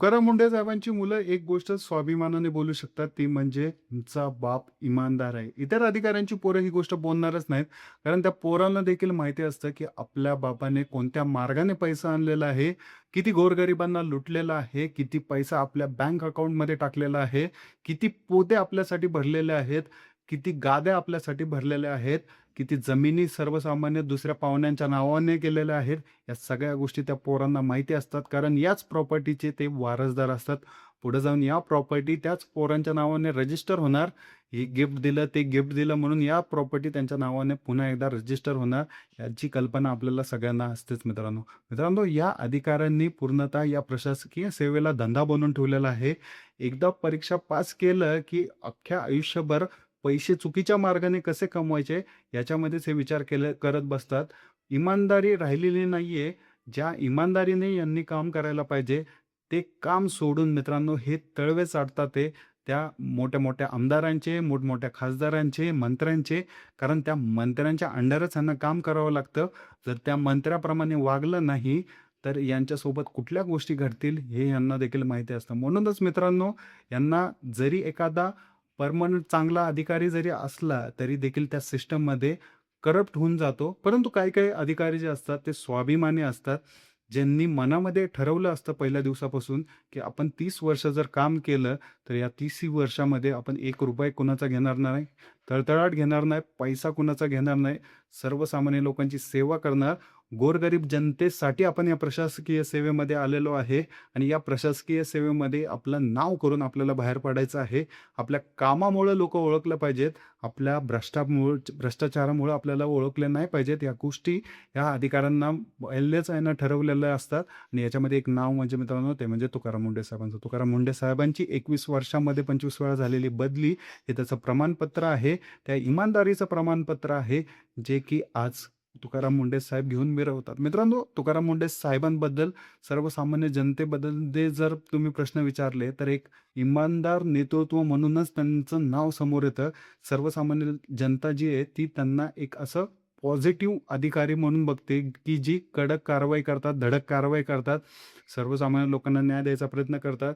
तुकाराम मुंढे साहेबांची मुलं एक गोष्ट स्वाभिमानाने बोलू शकतात, ती म्हणजे तुमचा बाप इमानदार आहे. इतर अधिकाऱ्यांची पोरं ही गोष्ट बोलणारच नाहीत. कारण त्या पोरांना देखील माहिती असतं, की आपल्या बापाने कोणत्या मार्गाने पैसा आणलेला आहे, किती गोरगरिबांना लुटलेला आहे, किती पैसा आपल्या बँक अकाउंटमध्ये टाकलेला आहे, किती पोते आपल्यासाठी भरलेले आहेत, किती गाद्या आपल्यासाठी भरलेल्या आहेत, किती जमिनी सर्वसामान्य दुसऱ्या पाहुण्यांच्या नावाने केलेल्या आहेत. या सगळ्या गोष्टी त्या पोरांना माहिती असतात, कारण याच प्रॉपर्टीचे ते वारसदार असतात. पुढे जाऊन या प्रॉपर्टी त्याच पोरांच्या नावाने रजिस्टर होणार. हे गिफ्ट दिलं, ते गिफ्ट दिलं म्हणून या प्रॉपर्टी त्यांच्या नावाने पुन्हा एकदा रजिस्टर होणार. याची कल्पना आपल्याला सगळ्यांना असतेच मित्रांनो. मित्रांनो, या अधिकाऱ्यांनी पूर्णतः या प्रशासकीय सेवेला धंदा बनवून ठेवलेला आहे. एकदा परीक्षा पास केलं, की अख्ख्या आयुष्यभर पैसे चुकीच्या मार्गाने कसे कमवायचे याच्यामध्येच हे विचार करत बसतात. इमानदारी राहिलेली नाहीये. ज्या इमानदारीने यांनी काम करायला पाहिजे, ते काम सोडून मित्रांनो हे तळवे चाटतात ते त्या मोठ्या-मोठ्या आमदारांचे, मोठमोठ्या खासदारांचे, मंत्र्यांचे. कारण त्या मंत्र्यांच्या अंडरच ह्यांना काम करावं लागतं. जर त्या मंत्र्याप्रमाणे वागलं नाही, तर यांच्यासोबत कुठल्या गोष्टी घडतील हे यांना देखील माहिती असतं. म्हणूनच मित्रांनो, यांना जरी एखादा परमनंट चांगला अधिकारी जरी असला, तरी देखील त्या सिस्टममध्ये करप्ट होऊन जातो. परंतु काही-काही अधिकारी जे असतात ते स्वाभिमानी असतात. ज्यांनी मनामध्ये ठरवलं असतं पहिल्या दिवसापासून, की आपण 30 वर्ष जर काम केलं, तर या 30 वर्षामध्ये आपण ₹1 कुणाचा घेणार नाही, तळतळाट घेणार नाही, पैसा कुणाचा घेणार नाही. सर्वसामान्य लोकांची सेवा करणार. गोरगरीब जनतेसाठी आपण या प्रशासकीय सेवेमध्ये आलेलो आहे आणि या प्रशासकीय सेवेमध्ये आपलं नाव करून आपल्याला बाहेर पडायचं आहे. आपल्या कामामुळं लोकं ओळखलं पाहिजेत. आपल्या भ्रष्टाचारामुळं आपल्याला ओळखले नाही पाहिजेत. या गोष्टी या अधिकाऱ्यांना पहिलेच आहे ना ठरवलेल्या असतात आणि याच्यामध्ये एक नाव म्हणजे मित्रांनो ते म्हणजे तुकाराम मुंढे साहेबांचं. तुकाराम मुंढे साहेबांची 21 वर्षामध्ये 25 वेळा झालेली बदली हे त्याचं प्रमाणपत्र आहे. त्या इमानदारीचं प्रमाणपत्र आहे, जे की आज तुकाराम मुंढे साहेब घेऊन मिरवतात. मित्रांनो, तुकाराम मुंढे साहेबांबद्दल सर्वसामान्य जनतेबद्दल जर तुम्ही प्रश्न विचारले, तर एक इमानदार नेतृत्व म्हणूनच त्यांचं नाव समोर येतं. सर्वसामान्य जनता जी आहे, ती त्यांना एक असं पॉझिटिव्ह अधिकारी म्हणून बघते, की जी कडक कारवाई करतात, धडक कारवाई करतात. सर्वसामान्य लोकांना न्याय द्यायचा प्रयत्न करतात.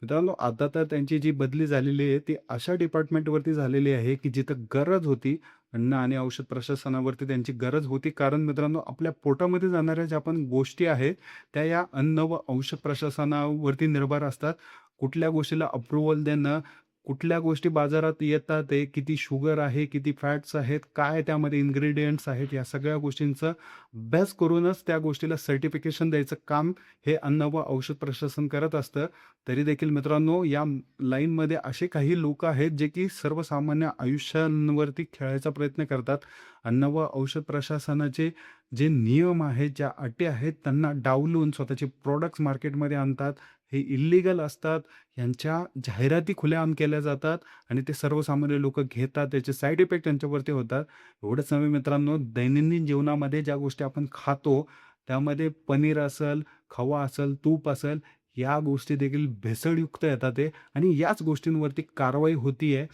मित्रांनो, आता तर त्यांची जी बदली झालेली आहे, ती अशा डिपार्टमेंटवरती झालेली आहे, की जिथं गरज होती, अन्न आणि औषध प्रशासनावरती त्यांची गरज होती. कारण मित्रांनो, आपल्या पोटामध्ये जाणाऱ्या ज्या पण गोष्टी आहेत, त्या या अन्न व औषध प्रशासनावरती निर्भर असतात. कुठल्या गोष्टीला अप्रूव्हल देणं, कुठल्या गोष्टी बाजारात येतात आहे, किती शुगर आहे, किती फॅट्स आहेत, काय त्यामध्ये इन्ग्रीडियंट्स आहेत, या सगळ्या गोष्टींचा अभ्यास करूनच त्या गोष्टीला सर्टिफिकेशन द्यायचं काम हे अन्न व औषध प्रशासन करत असतं. तरी देखील मित्रांनो, या लाईनमध्ये असे काही लोक आहेत, जे की सर्वसामान्य आयुष्यांवरती खेळायचा प्रयत्न करतात. अन्न व औषध प्रशासनाचे जे नियम आहेत, ज्या अटी आहेत, त्यांना डावलून स्वतःचे प्रॉडक्ट्स मार्केटमध्ये आणतात. हे इल्लीगल असतात. यांच्या जाहिराती खुलेआम केल्या जातात आणि ते सर्वसामान्य लोकं घेतात. त्याचे साइड इफेक्ट त्यांच्यावरती होतात. एवढंच नव्हे मित्रांनो, दैनंदिन जीवनामध्ये ज्या गोष्टी आपण खातो, त्यामध्ये पनीर असेल, खवा असेल, तूप असेल, या गोष्टी देखील भेसळयुक्त येतात आहे आणि याच गोष्टींवरती कारवाई होतीये.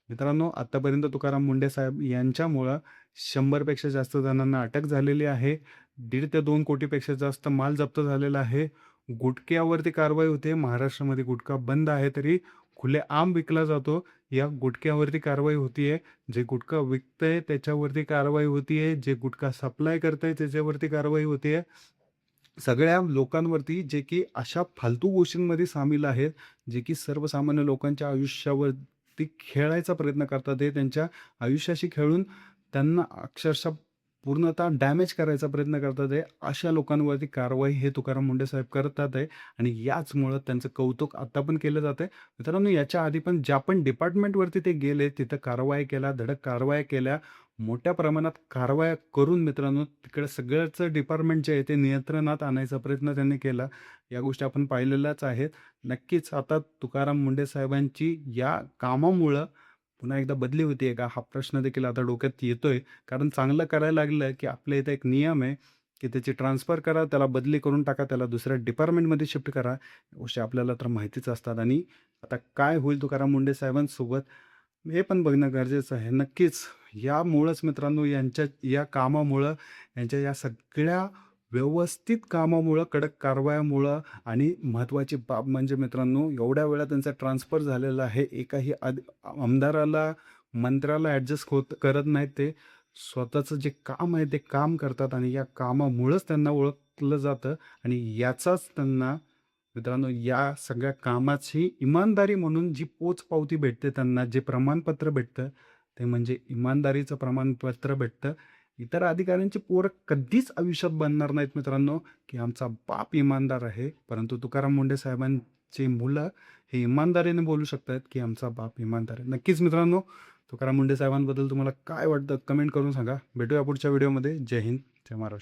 मित्रांनो, आत्तापर्यंत तुकाराम मुंढे साहेब यांच्यामुळं 100 पेक्षा जास्त जणांना अटक झालेली आहे. 1.5 ते 2 कोटीपेक्षा जास्त माल जप्त झालेला आहे. गुटख्यावरती कारवाई होते. महाराष्ट्रामध्ये गुटखा बंद आहे, तरी खुलेआम विकला जातो. या गुटख्यावरती कारवाई होतीये. जे गुटखा विकतंय त्याच्यावरती कारवाई होतीये. जे गुटखा सप्लाय करतंय त्याच्यावरती कारवाई होतीये. सगळ्या लोकांवरती जे की अशा फालतू गोष्टींमध्ये सामील आहेत, जे की सर्वसामान्य लोकांच्या आयुष्यावरती खेळायचा प्रयत्न करतात. ते त्यांच्या आयुष्याशी खेळून त्यांना अक्षरशः पूर्णतः डॅमेज करायचा प्रयत्न करतात आहे. अशा लोकांवरती कारवाई हे तुकाराम मुंढे साहेब करतात आहे आणि याचमुळं त्यांचं कौतुक आता पण केलं जातं आहे. मित्रांनो, याच्या आधी पण ज्या पण डिपार्टमेंटवरती ते गेले, तिथं कारवाया केल्या, धडक कारवाया केल्या. मोठ्या प्रमाणात कारवाया करून मित्रांनो, तिकडे सगळंच डिपार्टमेंट जे आहे ते नियंत्रणात आणायचा प्रयत्न त्यांनी केला. या गोष्टी आपण पाहिलेल्याच आहेत. नक्कीच आता तुकाराम मुंढे साहेबांची या कामामुळं पुन्हा एकदा बदली होतीये का? हा प्रश्न देखील आता डोक्यात येतोय. कारण चांगलं करायला लागलं, की आपल्या इथं एक नियम आहे, की त्याची ट्रान्सफर करा, त्याला बदली करून टाका, त्याला दुसऱ्या डिपार्टमेंटमध्ये शिफ्ट करा. या गोष्टी आपल्याला तर माहितीच असतात आणि आता काय होईल तुकाराम मुंढे साहेबांसोबत हे पण बघणं गरजेचं आहे. नक्कीच यामुळंच मित्रांनो, यांच्या या कामामुळं यांच्या या सगळ्या व्यवस्थित कामामुळं, कडक कारवायामुळं आणि महत्त्वाची बाब म्हणजे मित्रांनो, एवढ्या वेळा त्यांचा ट्रान्सफर झालेला आहे. एकाही आमदाराला, मंत्र्याला ॲडजस्ट करत नाहीत ते. स्वतःचं जे काम आहे ते काम करतात आणि या कामामुळंच त्यांना ओळखलं जातं आणि याचाच त्यांना मित्रांनो, या सगळ्या कामाची इमानदारी म्हणून जी पोचपावती भेटते त्यांना, जे प्रमाणपत्र भेटतं, ते म्हणजे इमानदारीचं प्रमाणपत्र भेटतं. इतर अधिकाऱ्यांची पोरं कधीच आयुष्यात बनणार नाहीत मित्रांनो, की आमचा बाप इमानदार आहे. परंतु तुकाराम मुंडे साहेबांची मुलं हे इमानदारीने बोलू शकतात, की आमचा बाप इमानदार आहे. नक्कीच मित्रांनो, तुकाराम मुंडे साहेबांबद्दल तुम्हाला काय वाटतं कमेंट करून सांगा. भेटूया पुढच्या व्हिडिओमध्ये. जय हिंद, जय महाराष्ट्र.